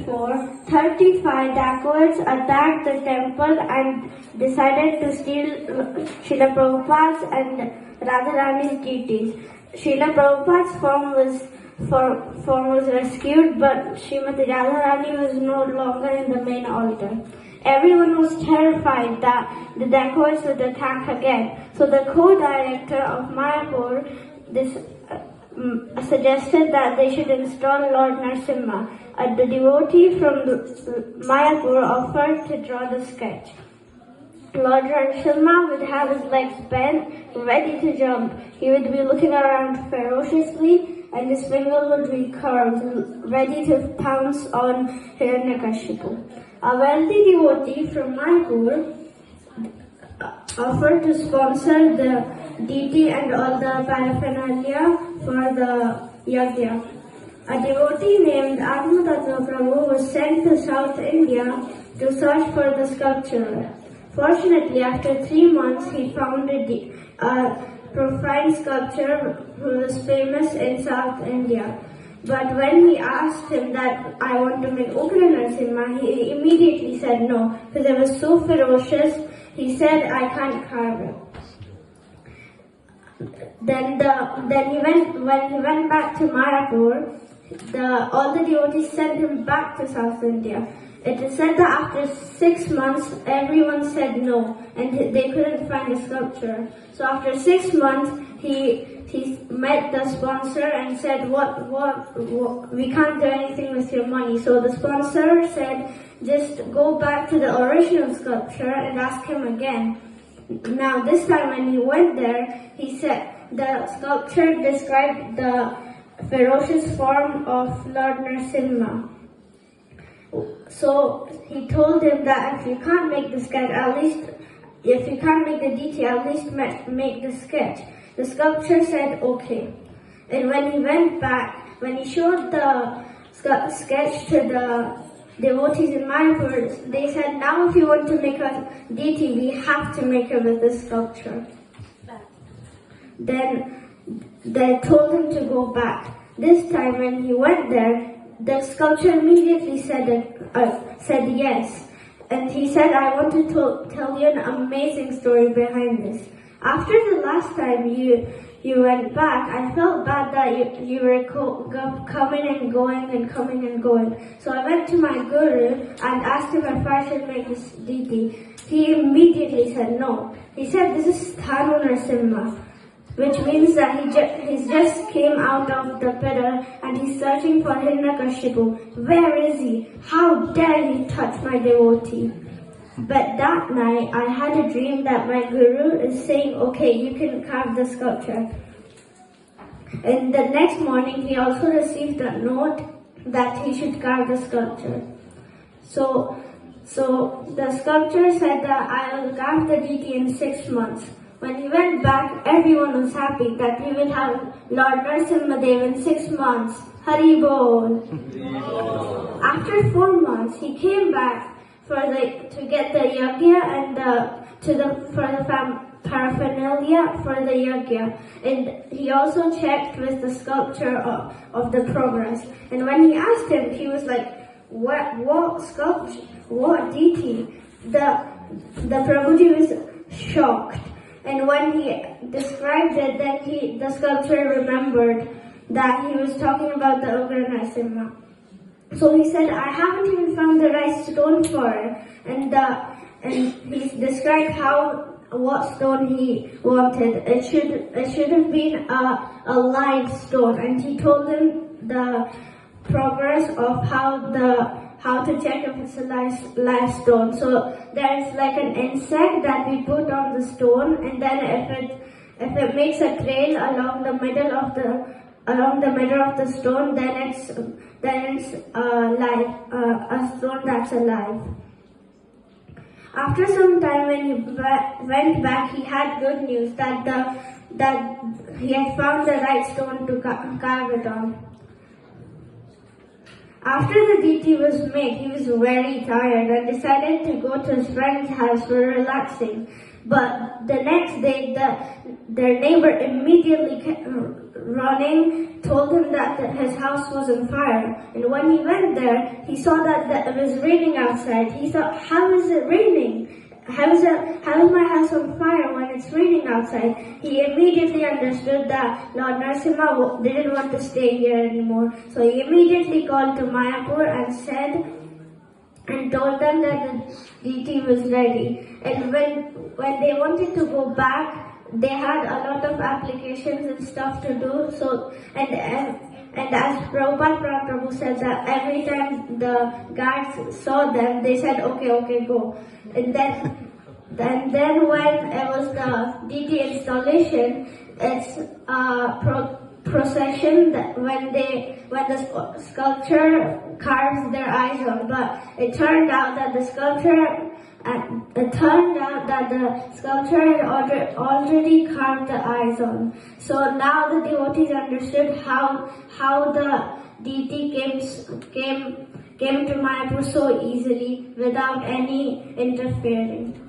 1984, 35 dacoits attacked the temple and decided to steal Srila Prabhupada's and Radharani's deities. Srila Prabhupada's form was rescued, but Srimati Radharani was no longer in the main altar. Everyone was terrified that the dacoits would attack again. So the co-director of Mayapur suggested that they should install Lord Narsimha. The devotee from Mayapur offered to draw the sketch. Lord Narsimha would have his legs bent, ready to jump. He would be looking around ferociously, and his fingers would be curved, ready to pounce on Hiranyakashipu. A wealthy devotee from Mayapur offered to sponsor the deity and all the paraphernalia for the yajna. A devotee named Atmatattva Prabhu was sent to South India to search for the sculpture. Fortunately, after 3 months, he found a profane sculpture who was famous in South India. But when he asked him that I want to make Urga-Narsimha, he immediately said no, because it was so ferocious. He said, I can't carve it. When he went back to Mayapur, all the devotees sent him back to South India. It is said that after 6 months, everyone said no, and they couldn't find a sculpture. So after 6 months, he met the sponsor and said, what, we can't do anything with your money. So the sponsor said, just go back to the original sculpture and ask him again. Now this time when he went there, he said, the sculpture described the ferocious form of Lord Narsimha. So he told him that if you can't make the sketch, if you can't make the detail, at least make the sketch. The sculpture said okay. And when he went back, when he showed the sketch to the devotees in Mayapur, they said, now if you want to make a deity, we have to make it with this sculpture. Then they told him to go back. This time when he went there, the sculpture immediately said yes. And he said, I want to tell you an amazing story behind this. After the last time you went back, I felt bad that you were coming and going and coming and going. So I went to my guru and asked him if I should make this deity. He immediately said no. He said this is Thanu Narsimha, which means that he just came out of the pit and he's searching for Hiranyakashipu. Where is he? How dare he touch my devotee? But that night, I had a dream that my guru is saying, okay, you can carve the sculpture. And the next morning, he also received a note that he should carve the sculpture. So the sculpture said that I will carve the deity in 6 months. When he went back, everyone was happy that he would have Lord Narsimha Dev in 6 months. Hari Bol. After 4 months, he came back to get the yajna and for the paraphernalia for the yajna. And he also checked with the sculpture of the progress. And when he asked him, he was like, what sculpture? What deity? The Prabhuji was shocked. And when he described it, then the sculptor remembered that he was talking about the Urga-Narsimha. So he said, I haven't even found the right stone for it. And he described what stone he wanted. It should have been a live stone. And he told him the progress of how to check if it's a live stone. So there's like an insect that we put on the stone, and then if it makes a trail along the middle of the stone, then it's live, a stone that's alive. After some time, when he went back, he had good news that he had found the right stone to carve it on. After the deity was made, he was very tired and decided to go to his friend's house for relaxing. But the next day, their neighbor immediately came running, told him that his house was on fire. And when he went there, he saw that it was raining outside. He thought, how is it raining? How is my house on fire when it's raining outside? He immediately understood that Lord Narsimha didn't want to stay here anymore. So he immediately called to Mayapur and told them that the deity was ready. And when they wanted to go back, they had a lot of applications and stuff to do. So and as Prabhupada Prabhu said that every time the guards saw them, they said, okay, go. And then when it was the deity installation, it's a procession that when the sculpture carves their eyes on. But it turned out that the sculpture had already carved the eyes on. So now the devotees understood how the deity came to Mayapur so easily without any interfering.